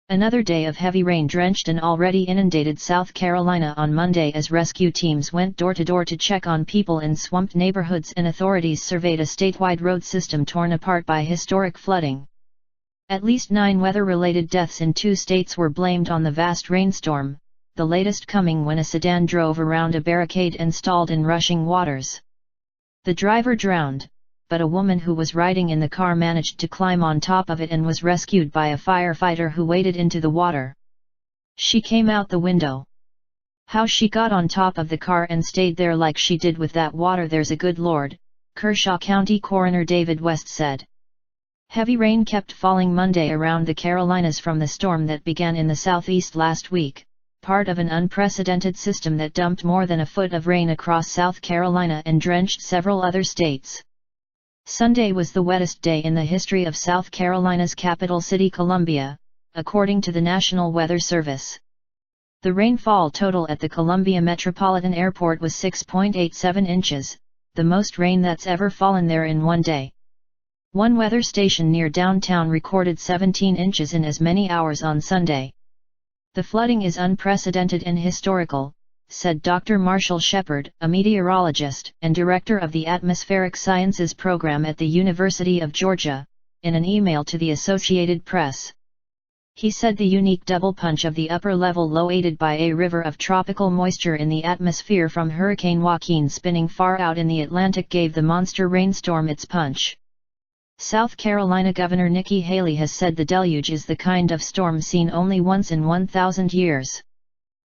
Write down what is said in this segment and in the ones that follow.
Another day of heavy rain drenched an already inundated South Carolina on Monday as rescue teams went door to door to check on people in swamped neighborhoods and authorities surveyed a statewide road system torn apart by historic flooding. At least 9 weather-related deaths in 2 states were blamed on the vast rainstorm, the latest coming when a sedan drove around a barricade and stalled in rushing waters. The driver drowned, but a woman who was riding in the car managed to climb on top of it and was rescued by a firefighter who waded into the water. She came out the window. How she got on top of the car and stayed there like she did with that water, there's a good Lord, Kershaw County Coroner David West said. Heavy rain kept falling Monday around the Carolinas from the storm that began in the southeast last week, part of an unprecedented system that dumped more than a foot of rain across South Carolina and drenched several other states. Sunday was the wettest day in the history of South Carolina's capital city Columbia, according to the National Weather Service. The rainfall total at the Columbia Metropolitan Airport was 6.87 inches, the most rain that's ever fallen there in one day. One weather station near downtown recorded 17 inches in as many hours on Sunday. The flooding is unprecedented and historical, said Dr. Marshall Shepard, a meteorologist and director of the Atmospheric Sciences program at the University of Georgia, in an email to the Associated Press. He said the unique double punch of the upper-level low aided by a river of tropical moisture in the atmosphere from Hurricane Joaquin spinning far out in the Atlantic gave the monster rainstorm its punch. South Carolina Governor Nikki Haley has said the deluge is the kind of storm seen only once in 1,000 years.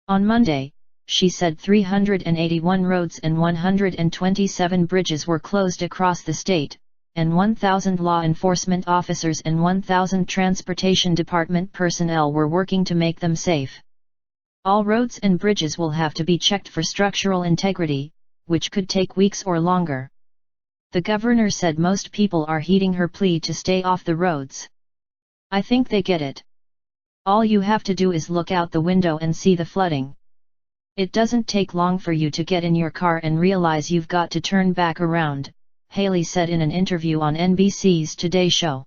On Monday, she said 381 roads and 127 bridges were closed across the state, and 1,000 law enforcement officers and 1,000 transportation department personnel were working to make them safe. All roads and bridges will have to be checked for structural integrity, which could take weeks or longer. The governor said most people are heeding her plea to stay off the roads. I think they get it. All you have to do is look out the window and see the flooding. It doesn't take long for you to get in your car and realize you've got to turn back around, Haley said in an interview on NBC's Today Show.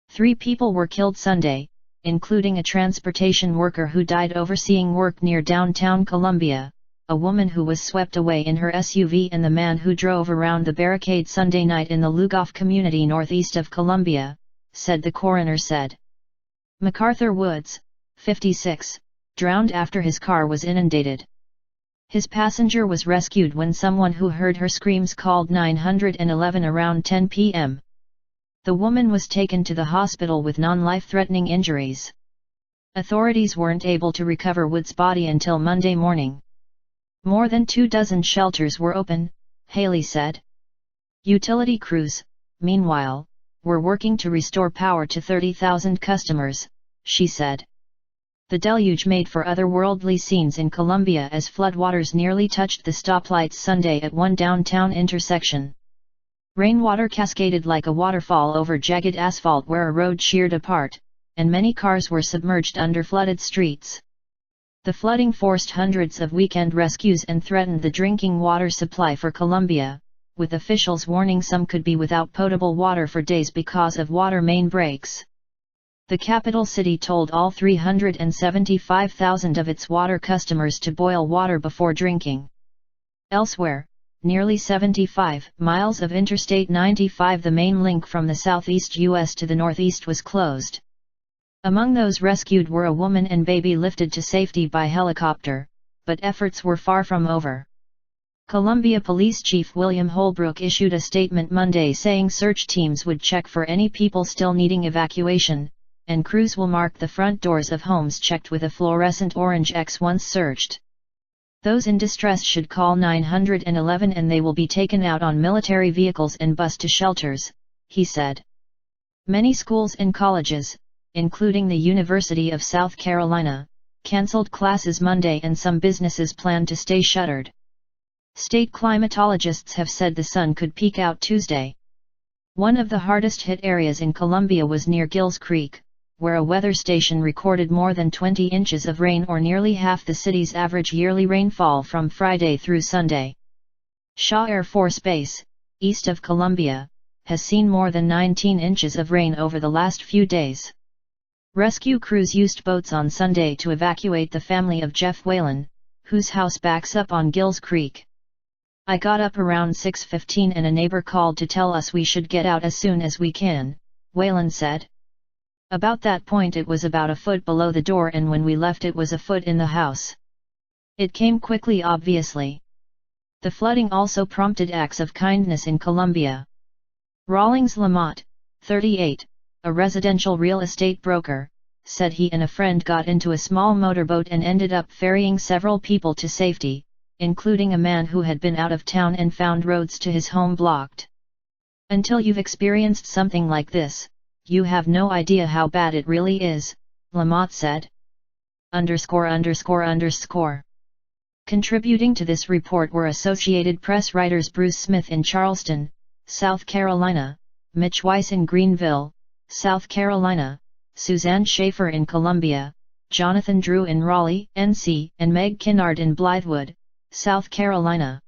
3 people were killed Sunday, including a transportation worker who died overseeing work near downtown Columbia, a woman who was swept away in her SUV and the man who drove around the barricade Sunday night in the Lugoff community northeast of Columbia, said the coroner said. MacArthur Woods, 56, drowned after his car was inundated. His passenger was rescued when someone who heard her screams called 911 around 10 p.m. The woman was taken to the hospital with non-life-threatening injuries. Authorities weren't able to recover Wood's body until Monday morning. More than 24 shelters were open, Haley said. Utility crews, meanwhile, were working to restore power to 30,000 customers, she said. The deluge made for otherworldly scenes in Columbia as floodwaters nearly touched the stoplights Sunday at one downtown intersection. Rainwater cascaded like a waterfall over jagged asphalt where a road sheared apart, and many cars were submerged under flooded streets. The flooding forced hundreds of weekend rescues and threatened the drinking water supply for Columbia, with officials warning some could be without potable water for days because of water main breaks. The capital city told all 375,000 of its water customers to boil water before drinking. Elsewhere, nearly 75 miles of Interstate 95, the main link from the southeast U.S. to the northeast, was closed. Among those rescued were a woman and baby lifted to safety by helicopter, but efforts were far from over. Columbia Police Chief William Holbrook issued a statement Monday saying search teams would check for any people still needing evacuation, and crews will mark the front doors of homes checked with a fluorescent orange X once searched. Those in distress should call 911 and they will be taken out on military vehicles and bused to shelters, he said. Many schools and colleges, including the University of South Carolina, canceled classes Monday and some businesses plan to stay shuttered. State climatologists have said the sun could peak out Tuesday. One of the hardest hit areas in Columbia was near Gills Creek, where a weather station recorded more than 20 inches of rain, or nearly half the city's average yearly rainfall from Friday through Sunday. Shaw Air Force Base, east of Columbia, has seen more than 19 inches of rain over the last few days. Rescue crews used boats on Sunday to evacuate the family of Jeff Whalen, whose house backs up on Gills Creek. I got up around 6:15 and a neighbor called to tell us we should get out as soon as we can, Whalen said. About that point it was about a foot below the door, and when we left it was a foot in the house. It came quickly, obviously. The flooding also prompted acts of kindness in Colombia. Rawlings Lamont, 38, a residential real estate broker, said he and a friend got into a small motorboat and ended up ferrying several people to safety, including a man who had been out of town and found roads to his home blocked. Until you've experienced something like this, you have no idea how bad it really is, Lamont said. _____. Contributing to this report were Associated Press writers Bruce Smith in Charleston, South Carolina, Mitch Weiss in Greenville, South Carolina, Suzanne Schaefer in Columbia, Jonathan Drew in Raleigh, NC, and Meg Kinnard in Blythewood, South Carolina.